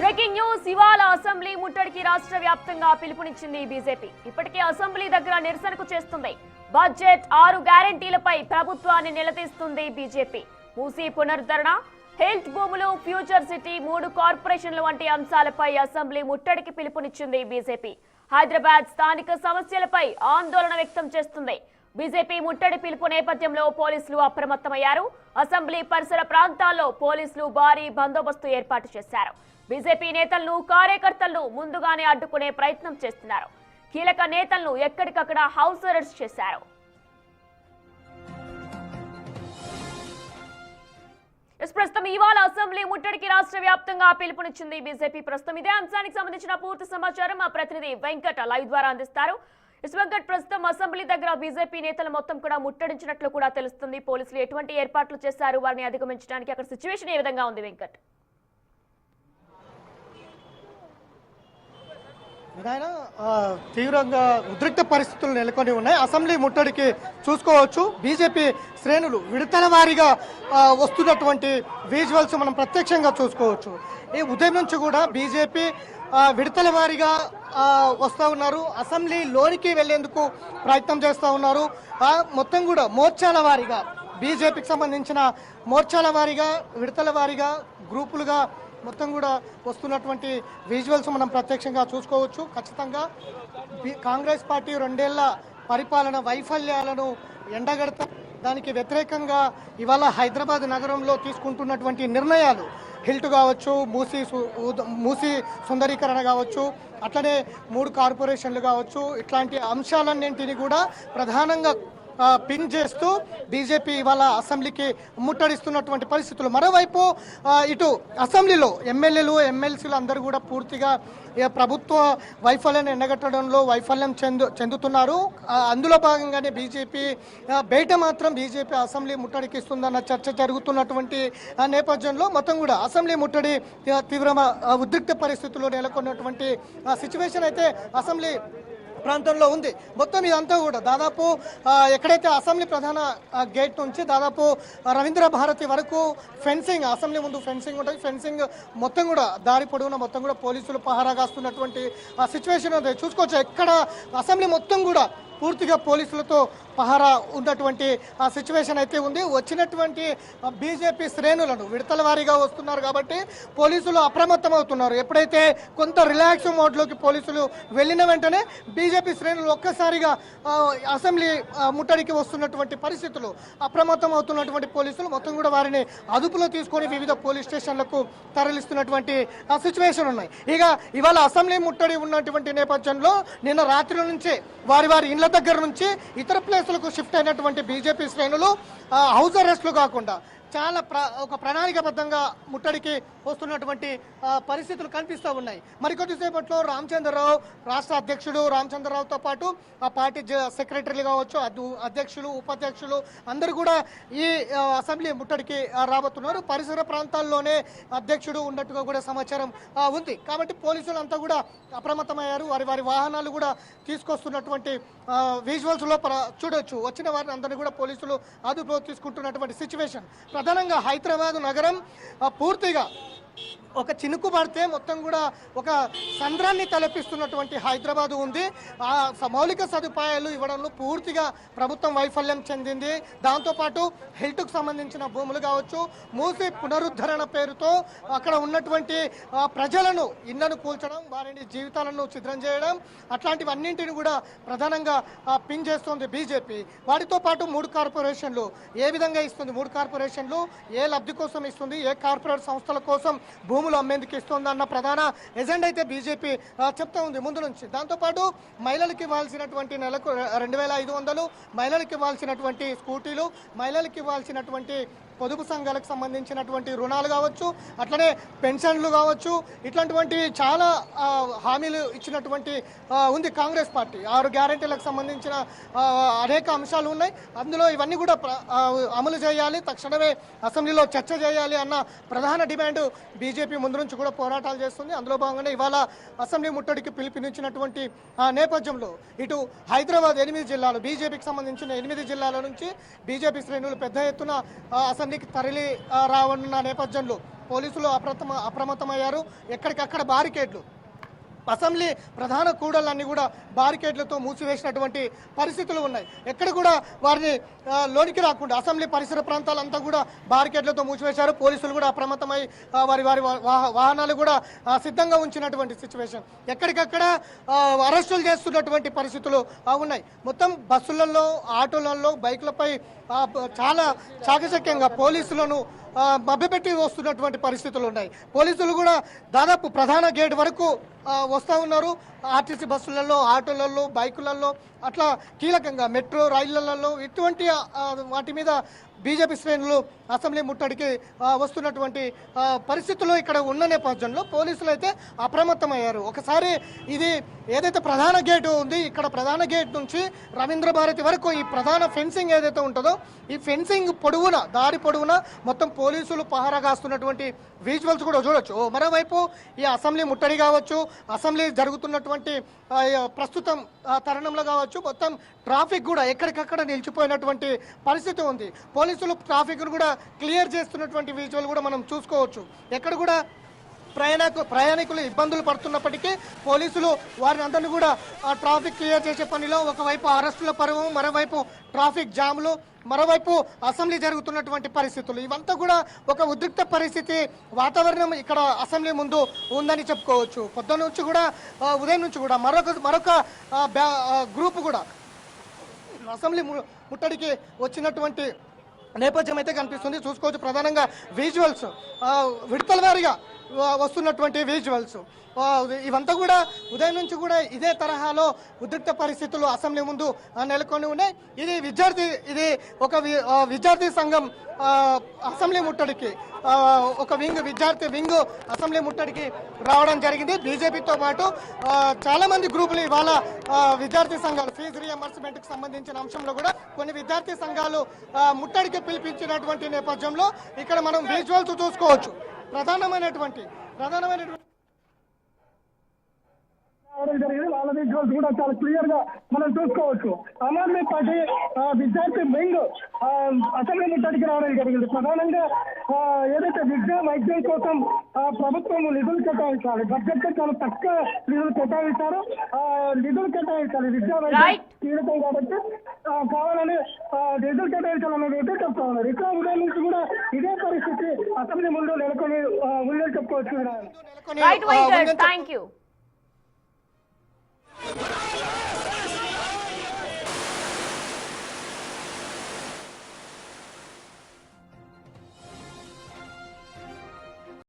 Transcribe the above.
Breaking news ఇవాళ assembly ముట్టడికి రాష్ట్ర వ్యాప్తంగా పిలుపునిచ్చింది బీజేపీ. ఇప్పటికే అసెంబ్లీ దగ్గర నిరసనకు చేస్తుంది. బడ్జెట్ 6 గ్యారెంటీలపై ప్రభుత్వాన్ని నిలదీస్తుంది బీజేపీ. మూసీ పునరుద్ధరణ, హెల్త్ భూములు, ఫ్యూచర్ సిటీ, 3 కార్పొరేషన్ల వంటి అంశాలపై అసెంబ్లీ ముట్టడికి పిలుపునిచ్చింది బీజేపీ. హైదరాబాద్ స్థానిక సమస్యలపై ఆందోళన వ్యక్తం చేస్తుంది. బీజేపీ ముట్టడి పిలుపు నేపథ్యంలో పోలీసులు అప్రమత్తమయ్యారు. అసెంబ్లీ పరిసర ప్రాంతాల్లో పోలీసులు భారీ బందోబస్తు ఏర్పాటు చేశారు. బీజేపీ నేతలను, కార్యకర్తలను ముందుగానే అడ్డుకునే ప్రయత్నం చేస్తున్నారు. కీలక నేతలను ఎక్కడికక్కడ హౌస్ అరెస్ట్ చేశారు. ప్రస్తుతం ఇవాళ అసెంబ్లీ ముట్టడికి రాష్ట్ర వ్యాప్తంగా పిలుపునిచ్చింది బీజేపీ. ప్రస్తుతం ఇదే అంశానికి సంబంధించిన పూర్తి సమాచారం మా ప్రతినిధి వెంకట్ లైవ్ ద్వారా అందిస్తారు. వెంకట్, ప్రస్తుతం అసెంబ్లీ దగ్గర బీజేపీ నేతలు మొత్తం కూడా ముట్టడించినట్లు కూడా తెలుస్తుంది. పోలీసులు ఎటువంటి ఏర్పాట్లు చేశారు, వారిని అధిగమించడానికి అక్కడ సిచ్యువేషన్ ఏ విధంగా ఉంది వెంకట్? తీవ్రంగా ఉద్రిక్త పరిస్థితులు నెలకొని ఉన్నాయి. అసెంబ్లీ ముట్టడికి చూసుకోవచ్చు. బీజేపీ శ్రేణులు విడతల వారీగా వస్తున్నటువంటి విజువల్స్ మనం ప్రత్యక్షంగా చూసుకోవచ్చు. ఈ ఉదయం నుంచి కూడా బీజేపీ విడతల వారీగా వస్తూ ఉన్నారు. అసెంబ్లీ లోనికి వెళ్లేందుకు ప్రయత్నం చేస్తూ ఉన్నారు. మొత్తం కూడా మోర్చాల వారీగా బీజేపీకి సంబంధించిన మోర్చాల వారీగా, విడతల వారీగా, గ్రూపులుగా మొత్తం కూడా వస్తున్నటువంటి విజువల్స్ మనం ప్రత్యక్షంగా చూసుకోవచ్చు. ఖచ్చితంగా కాంగ్రెస్ పార్టీ 2 ఏళ్ల పరిపాలన వైఫల్యాలను ఎండగడతా, దానికి వ్యతిరేకంగా ఇవాళ హైదరాబాద్ నగరంలో తీసుకుంటున్నటువంటి నిర్ణయాలు, హిల్ట్ కావచ్చు, మూసీ సుందరీకరణ కావచ్చు, అట్లనే 3 కార్పొరేషన్లు కావచ్చు, ఇట్లాంటి అంశాలన్నింటినీ కూడా ప్రధానంగా పిన్ చేస్తూ బీజేపీ ఇవాళ అసెంబ్లీకి ముట్టడిస్తున్నటువంటి పరిస్థితులు. మరోవైపు ఇటు అసెంబ్లీలో ఎమ్మెల్యేలు, ఎమ్మెల్సీలు అందరూ కూడా పూర్తిగా ప్రభుత్వ వైఫల్యాన్ని ఎండగట్టడంలో వైఫల్యం చెందుతున్నారు. అందులో భాగంగానే బీజేపీ బయట మాత్రం బీజేపీ అసెంబ్లీ ముట్టడికి ఇస్తుందన్న చర్చ జరుగుతున్నటువంటి నేపథ్యంలో మొత్తం కూడా అసెంబ్లీ ముట్టడి తీవ్ర ఉద్రిక్త పరిస్థితుల్లో నెలకొన్నటువంటి సిచ్యువేషన్ అయితే అసెంబ్లీ ప్రాంతంలో ఉంది. మొత్తం ఇదంతా కూడా దాదాపు ఎక్కడైతే అసెంబ్లీ ప్రధాన గేట్ నుంచి దాదాపు రవీంద్ర భారతి వరకు ఫెన్సింగ్, అసెంబ్లీ ముందు ఫెన్సింగ్ ఉంటుంది. ఫెన్సింగ్ మొత్తం కూడా దారి పొడవునా మొత్తం కూడా పోలీసులు పహారా కాస్తున్నటువంటి సిచ్యువేషన్ ఉంది. చూసుకోవచ్చు, ఎక్కడ అసెంబ్లీ మొత్తం కూడా పూర్తిగా పోలీసులతో పహారా ఉన్నటువంటి సిచ్యువేషన్ అయితే ఉంది. వచ్చినటువంటి బీజేపీ శ్రేణులను విడతల వారీగా వస్తున్నారు కాబట్టి పోలీసులు అప్రమత్తం అవుతున్నారు. ఎప్పుడైతే కొంత రిలాక్స్ మోడ్లోకి పోలీసులు వెళ్ళిన వెంటనే బీజేపీ శ్రేణులు ఒక్కసారిగా అసెంబ్లీ ముట్టడికి వస్తున్నటువంటి పరిస్థితులు, అప్రమత్తం అవుతున్నటువంటి పోలీసులు మొత్తం కూడా వారిని అదుపులో తీసుకొని వివిధ పోలీస్ స్టేషన్లకు తరలిస్తున్నటువంటి సిచ్యువేషన్ ఉన్నాయి. ఇక ఇవాళ అసెంబ్లీ ముట్టడి ఉన్నటువంటి నేపథ్యంలో నిన్న రాత్రి నుంచే వారి ఇళ్ల దగ్గర నుంచి ఇతర ప్లేసులకు షిఫ్ట్ అయినటువంటి బీజేపీ శ్రేణులు హౌస్ అరెస్టులు కాకుండా చాలా ఒక ప్రణాళికాబద్ధంగా ముట్టడికి వస్తున్నటువంటి పరిస్థితులు కనిపిస్తూ ఉన్నాయి. మరికొద్దిసేపట్లో రామచంద్రరావు, రాష్ట్ర అధ్యక్షుడు రామచంద్రరావుతో పాటు ఆ పార్టీ సెక్రటరీలు కావచ్చు, అధ్యక్షులు, ఉపాధ్యక్షులు అందరూ కూడా ఈ అసెంబ్లీ ముట్టడికి రాబోతున్నారు. పరిసర ప్రాంతాల్లోనే అధ్యక్షుడు ఉన్నట్టుగా కూడా సమాచారం ఉంది. కాబట్టి పోలీసులు అంతా కూడా అప్రమత్తమయ్యారు. వారి వాహనాలు కూడా తీసుకొస్తున్నటువంటి విజువల్స్ లో చూడొచ్చు. వచ్చిన వారిని అందరినీ కూడా పోలీసులు అదుపులో తీసుకుంటున్నటువంటి సిచ్యువేషన్. ప్రధానంగా హైదరాబాద్ నగరం పూర్తిగా ఒక చినుకు పడితే మొత్తం కూడా ఒక సంద్రాన్ని తలపిస్తున్నటువంటి హైదరాబాద్ ఉంది. ఆ మౌలిక సదుపాయాలు ఇవ్వడంలో పూర్తిగా ప్రభుత్వం వైఫల్యం చెందింది. దాంతోపాటు హెల్త్కు సంబంధించిన భూములు కావచ్చు, మూసీ పునరుద్ధరణ పేరుతో అక్కడ ఉన్నటువంటి ప్రజలను ఇళ్లను కూల్చడం, వారిని జీవితాలను ఛిద్రం చేయడం, అట్లాంటివన్నింటిని కూడా ప్రధానంగా పిన్ చేస్తోంది బీజేపీ. వాటితో పాటు 3 కార్పొరేషన్లు ఏ విధంగా ఇస్తుంది, 3 కార్పొరేషన్లు ఏ లబ్ధి కోసం ఇస్తుంది, ఏ కార్పొరేట్ సంస్థల కోసం భూములు అమ్మేందుకు ఇస్తుంది అన్న ప్రధాన ఎజెండా అయితే బీజేపీ చెప్తా ఉంది ముందు నుంచి. దాంతోపాటు మహిళలకు ఇవ్వాల్సినటువంటి నెలకు 2500, మహిళలకు ఇవ్వాల్సినటువంటి స్కూటీలు, మహిళలకు ఇవ్వాల్సినటువంటి పొదుపు సంఘాలకు సంబంధించినటువంటి రుణాలు కావచ్చు, అట్లనే పెన్షన్లు కావచ్చు, ఇట్లాంటివంటి చాలా హామీలు ఇచ్చినటువంటి ఉంది కాంగ్రెస్ పార్టీ. 6 గ్యారెంటీలకు సంబంధించిన అనేక అంశాలు ఉన్నాయి. అందులో ఇవన్నీ కూడా అమలు చేయాలి, తక్షణమే అసెంబ్లీలో చర్చ చేయాలి అన్న ప్రధాన డిమాండ్ బీజేపీ ముందు నుంచి కూడా పోరాటాలు చేస్తుంది. అందులో భాగంగానే ఇవాళ అసెంబ్లీ ముట్టడికి పిలుపునిచ్చినటువంటి నేపథ్యంలో ఇటు హైదరాబాద్ 8 జిల్లాలు, బీజేపీకి సంబంధించిన 8 జిల్లాల నుంచి బీజేపీ శ్రేణులు పెద్ద ఎత్తున అసెంబ్లీకి తరలి రావనున్న నేపథ్యంలో పోలీసులు అప్రమత్తమయ్యారు. ఎక్కడికక్కడ బారికేడ్లు, అసెంబ్లీ ప్రధాన కూడళ్లన్నీ కూడా బారికేడ్లతో మూసివేసినటువంటి పరిస్థితులు ఉన్నాయి. ఎక్కడ కూడా వారిని లోనికి రాకుండా అసెంబ్లీ పరిసర ప్రాంతాలంతా కూడా బారికేడ్లతో మూసివేశారు. పోలీసులు కూడా అప్రమత్తమై వారి వారి వాహనాలు కూడా సిద్ధంగా ఉంచినటువంటి సిచ్యువేషన్. ఎక్కడికక్కడ అరెస్టులు చేస్తున్నటువంటి పరిస్థితులు ఉన్నాయి. మొత్తం బస్సులలో, ఆటోలలో, బైకులపై చాలా చాకచక్యంగా పోలీసులను మభ్యపెట్టి వస్తున్నటువంటి పరిస్థితులు ఉన్నాయి. పోలీసులు కూడా దాదాపు ప్రధాన గేట్ వరకు వస్తూ ఉన్నారు. ఆర్టీసీ బస్సులలో, ఆటోలలో, బైకులలో, అట్లా కీలకంగా మెట్రో రైళ్లలో ఇటువంటి వాటి మీద బీజేపీ శ్రేణులు అసెంబ్లీ ముట్టడికి వస్తున్నటువంటి పరిస్థితులు ఇక్కడ ఉన్న నేపథ్యంలో పోలీసులు అయితే అప్రమత్తమయ్యారు. ఒకసారి ఇది ఏదైతే ప్రధాన గేటు ఉంది, ఇక్కడ ప్రధాన గేట్ నుంచి రవీంద్ర భారతి వరకు ఈ ప్రధాన ఫెన్సింగ్ ఏదైతే ఉంటుందో ఈ ఫెన్సింగ్ పొడవున, దారి పొడవున మొత్తం పోలీసులు పహారా కాస్తున్నటువంటి విజువల్స్ కూడా చూడొచ్చు. మరోవైపు ఈ అసెంబ్లీ ముట్టడి కావచ్చు, అసెంబ్లీ జరుగుతున్నటువంటి ప్రస్తుతం తరుణంలో కావచ్చు, మొత్తం ట్రాఫిక్ కూడా ఎక్కడికక్కడ నిలిచిపోయినటువంటి పరిస్థితి ఉంది. పోలీసులు ట్రాఫిక్ కూడా క్లియర్ చేస్తున్నటువంటి విజువల్ కూడా మనం చూసుకోవచ్చు. ఎక్కడ కూడా ప్రయాణికులు ఇబ్బందులు పడుతున్నప్పటికీ పోలీసులు వారిని అందరినీ కూడా ట్రాఫిక్ క్లియర్ చేసే పనిలో ఒకవైపు అరెస్టుల పర్వం, మరోవైపు ట్రాఫిక్ జాములు, మరోవైపు అసెంబ్లీ జరుగుతున్నటువంటి పరిస్థితులు, ఇవంతా కూడా ఒక ఉద్రిక్త పరిస్థితి వాతావరణం ఇక్కడ అసెంబ్లీ ముందు ఉందని చెప్పుకోవచ్చు. పొద్దున్న నుంచి కూడా, ఉదయం నుంచి కూడా మరొక గ్రూప్ కూడా అసెంబ్లీ ముట్టడికి వచ్చినటువంటి నేపథ్యం అయితే కనిపిస్తుంది. చూసుకోవచ్చు ప్రధానంగా విజువల్స్, విడతల వారీగా వస్తున్నటువంటి విజువల్స్ ఇవంతా కూడా ఉదయం నుంచి కూడా ఇదే తరహాలో ఉద్రిక్త పరిస్థితులు అసెంబ్లీ ముందు నెలకొని ఉన్నాయి. ఇది ఒక విద్యార్థి సంఘం అసెంబ్లీ ముట్టడికి, ఒక విద్యార్థి వింగ్ అసెంబ్లీ ముట్టడికి రావడం జరిగింది. బీజేపీతో పాటు చాలా మంది గ్రూపులు ఇవాళ విద్యార్థి సంఘాలు ఫీజు రియంబర్స్మెంట్ కి సంబంధించిన అంశంలో కూడా కొన్ని విద్యార్థి సంఘాలు ముట్టడికి పిలిపించినటువంటి నేపథ్యంలో ఇక్కడ మనం విజువల్స్ చూసుకోవచ్చు. ప్రధానమైనటువంటి జరిగింది. వాళ్ళ విజువల్స్ కూడా చాలా క్లియర్ గా మనం చూసుకోవచ్చు. ఆమ్ ఆద్మీ పార్టీ విద్యార్థి వింగ్ అసెంబ్లీ ముట్టడికి రావడం జరిగింది. ప్రధానంగా ఏదైతే విద్యా వైద్యం కోసం ప్రభుత్వం నిధులు కేటాయించాలి, బడ్జెట్ చాలా తక్కువ నిధులు కేటాయించారు. నిధులు కేటాయించాలి, విద్యా వైద్యం కీలకం కాబట్టి కావాలని నిధులు కేటాయించాలనేది అయితే చెప్తా ఉన్నారు. ఇట్లా ఉదయం నుంచి కూడా ఇదే పరిస్థితి అసెంబ్లీ ముందు నెలకొని ఉందని చెప్పుకోవచ్చు. Thank you.